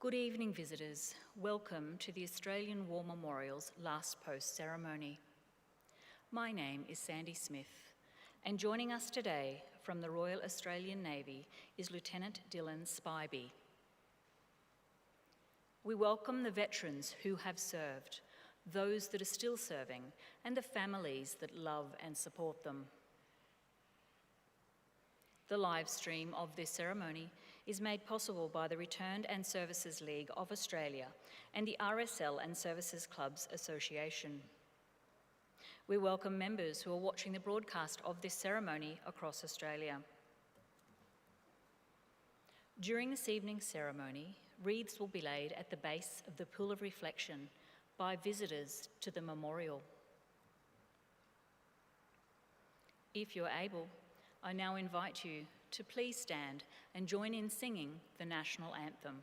Good evening, visitors. Welcome to the Australian War Memorial's Last Post ceremony. My name is Sandy Smith, and joining us today from the Royal Australian Navy is Lieutenant Dylan Spivey. We welcome the veterans who have served, those that are still serving, and the families that love and support them. The live stream of this ceremony is made possible by the Returned and Services League of Australia and the RSL and Services Clubs Association. We welcome members who are watching the broadcast of this ceremony across Australia. During this evening's ceremony, wreaths will be laid at the base of the Pool of Reflection by visitors to the memorial. If you're able, I now invite you to please stand and join in singing the national anthem.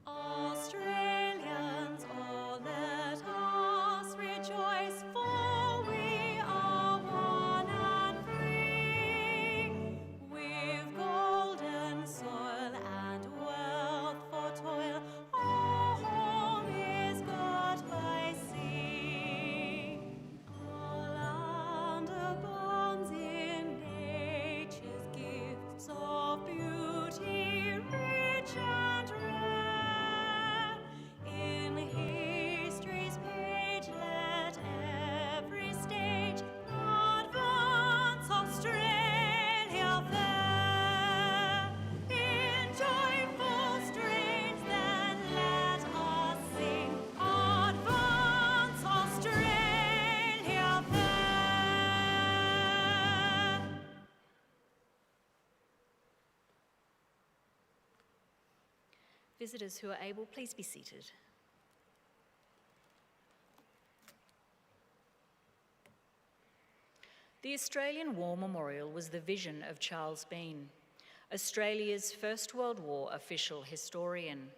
Australians, oh, let us rejoice, for we are one and free. With golden soil and wealth for toil, our home is got by sea. Our land abounds in nature's gifts of beauty, rich and rare. In history's page, let every stage advance Australia fair. In joyful strains, then let us sing, advance Australia fair. Visitors who are able, please be seated. The Australian War Memorial was the vision of Charles Bean, Australia's First World War official historian.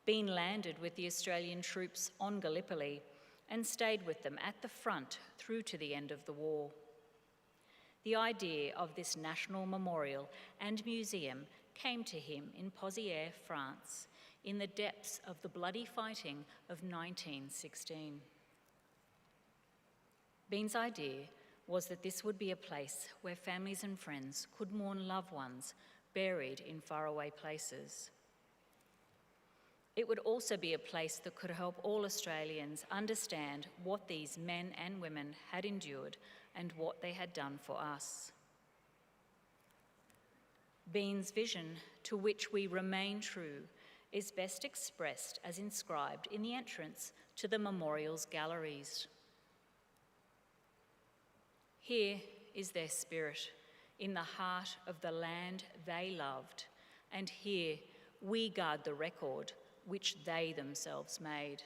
Bean landed with the Australian troops on Gallipoli and stayed with them at the front through to the end of the war. The idea of this national memorial and museum came to him in Pozières, France, in the depths of the bloody fighting of 1916. Bean's idea was that this would be a place where families and friends could mourn loved ones buried in faraway places. It would also be a place that could help all Australians understand what these men and women had endured and what they had done for us. Bean's vision, to which we remain true, is best expressed as inscribed in the entrance to the memorial's galleries. Here is their spirit, in the heart of the land they loved, and here we guard the record which they themselves made.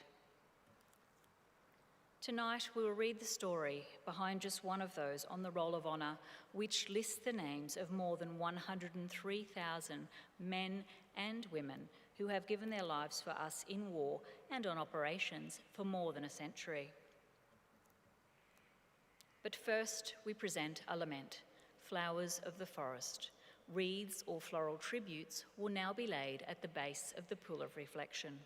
Tonight we will read the story behind just one of those on the Roll of Honour, which lists the names of more than 103,000 men and women who have given their lives for us in war and on operations for more than a century. But first we present a lament, Flowers of the Forest. Wreaths or floral tributes will now be laid at the base of the Pool of Reflection.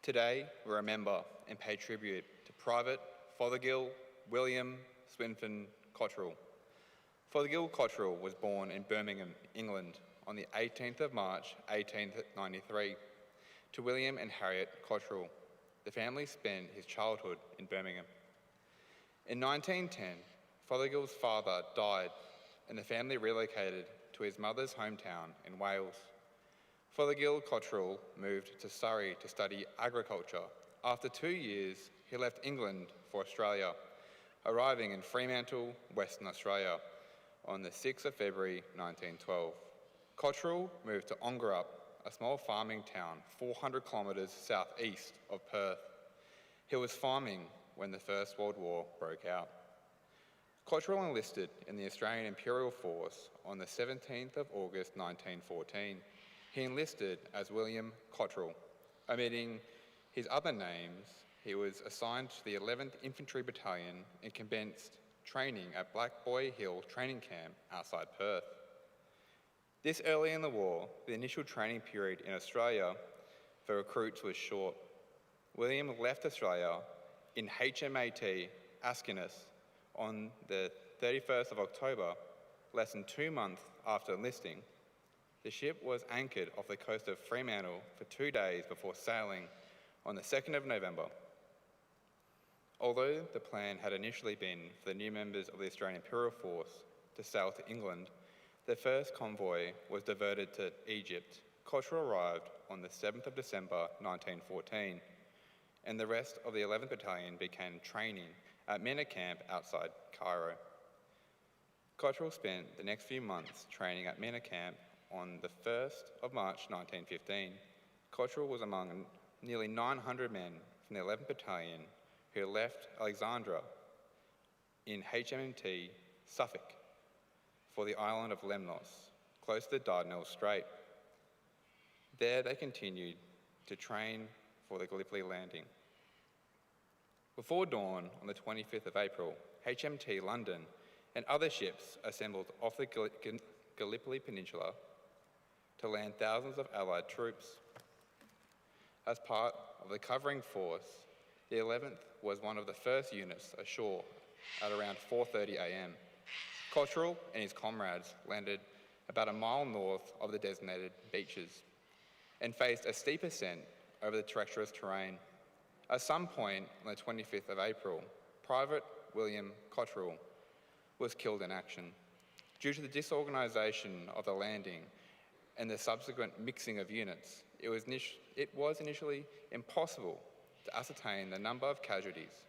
Today, we remember and pay tribute to Private Fothergill William Swinfen Cottrell. Fothergill Cottrell was born in Birmingham, England on the 18th of March 1893 to William and Harriet Cottrell. The family spent his childhood in Birmingham. In 1910, Fothergill's father died and the family relocated to his mother's hometown in Wales. Fothergill Cottrell moved to Surrey to study agriculture. After 2 years, he left England for Australia, arriving in Fremantle, Western Australia on the 6th of February 1912. Cottrell moved to Ongerup, a small farming town 400 kilometres southeast of Perth. He was farming when the First World War broke out. Cottrell enlisted in the Australian Imperial Force on the 17th of August 1914. He enlisted as William Cottrell. Omitting his other names, he was assigned to the 11th Infantry Battalion and commenced training at Black Boy Hill Training Camp outside Perth. This early in the war, the initial training period in Australia for recruits was short. William left Australia in HMAT Askiness on the 31st of October, less than 2 months after enlisting. The ship was anchored off the coast of Fremantle for 2 days before sailing on the 2nd of November. Although the plan had initially been for the new members of the Australian Imperial Force to sail to England, the first convoy was diverted to Egypt. Cottrell arrived on the 7th of December 1914, and the rest of the 11th Battalion began training at Mena Camp outside Cairo. Cottrell spent the next few months training at Mena Camp. On the 1st of March 1915, Cottrell was among nearly 900 men from the 11th Battalion who left Alexandria in HMT Suffolk for the island of Lemnos, close to the Dardanelles Strait. There they continued to train for the Gallipoli landing. Before dawn on the 25th of April, HMT London and other ships assembled off the Gallipoli Peninsula to land thousands of Allied troops. As part of the covering force, the 11th was one of the first units ashore at around 4:30 a.m. Cottrell and his comrades landed about a mile north of the designated beaches and faced a steep ascent over the treacherous terrain. At some point on the 25th of April, Private William Cottrell was killed in action. Due to the disorganisation of the landing and the subsequent mixing of units, it was initially impossible to ascertain the number of casualties.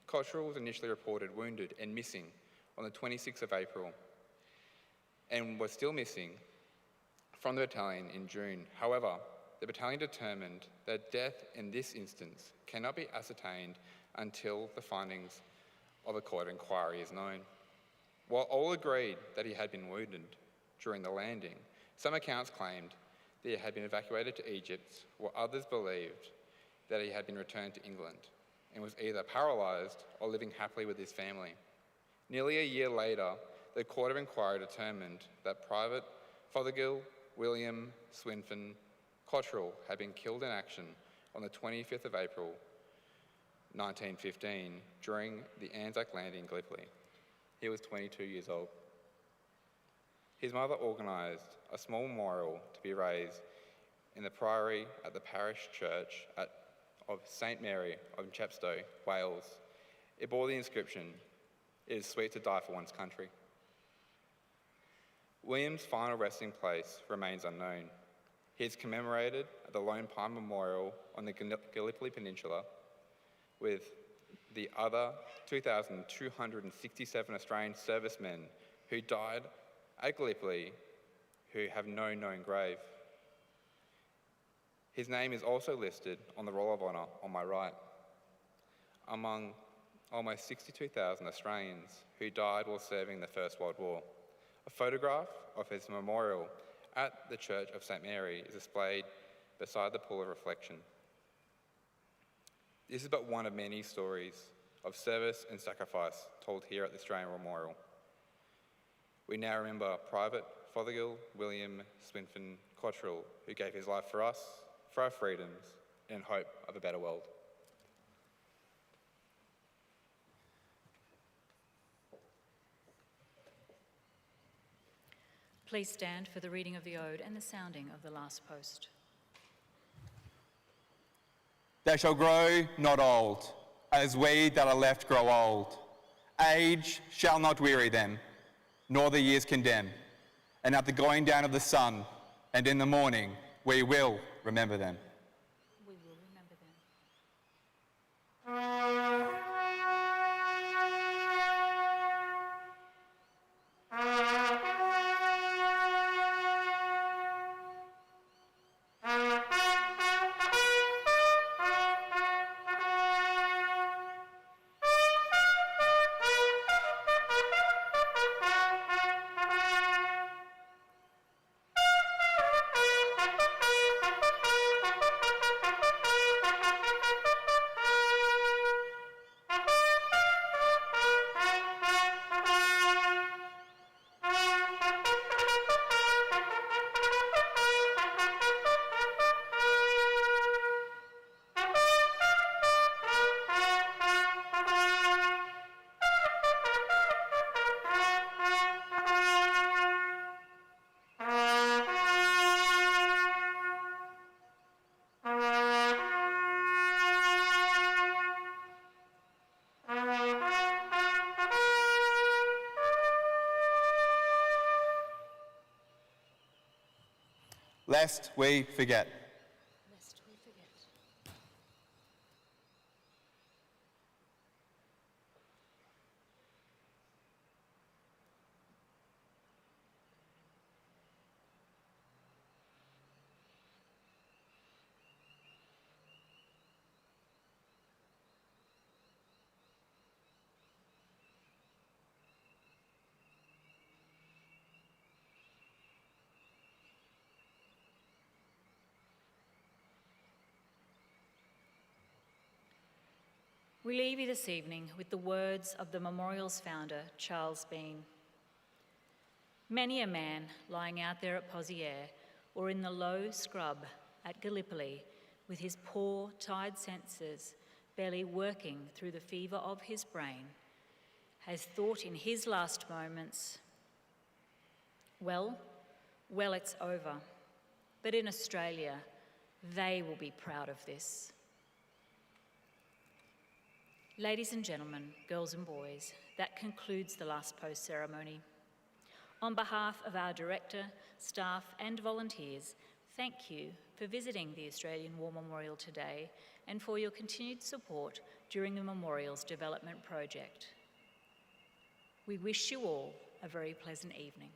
Cottrell was initially reported wounded and missing on the 26th of April and was still missing from the battalion in June. However, the battalion determined that death in this instance cannot be ascertained until the findings of a court inquiry is known. While all agreed that he had been wounded during the landing, some accounts claimed that he had been evacuated to Egypt, while others believed that he had been returned to England and was either paralysed or living happily with his family. Nearly a year later, the Court of Inquiry determined that Private Fothergill William Swinfen Cottrell had been killed in action on the 25th of April 1915 during the Anzac landing in Gallipoli. He was 22 years old. His mother organised a small memorial to be raised in the priory at the parish church of St Mary of Chepstow, Wales. It bore the inscription, "It is sweet to die for one's country." William's final resting place remains unknown. He is commemorated at the Lone Pine Memorial on the Gallipoli Peninsula with the other 2,267 Australian servicemen who died at Gallipoli who have no known grave. His name is also listed on the Roll of Honour on my right. Among almost 62,000 Australians who died while serving the First World War. A photograph of his memorial at the Church of St Mary is displayed beside the pool of reflection. This is but one of many stories of service and sacrifice told here at the Australian Memorial. We now remember Private Fothergill William Swinfen Cottrell, who gave his life for us, for our freedoms, in hope of a better world. Please stand for the reading of the ode and the sounding of the last post. They shall grow not old, as we that are left grow old. Age shall not weary them, nor the years condemn. And at the going down of the sun, and in the morning, we will remember them. We will remember them. Lest we forget. Lest we forget. We leave you this evening with the words of the memorial's founder, Charles Bean. Many a man lying out there at Poziere or in the low scrub at Gallipoli with his poor, tired senses barely working through the fever of his brain has thought in his last moments, well, it's over. But in Australia, they will be proud of this. Ladies and gentlemen, girls and boys, that concludes the last post ceremony. On behalf of our director, staff and volunteers, thank you for visiting the Australian War Memorial today and for your continued support during the memorial's development project. We wish you all a very pleasant evening.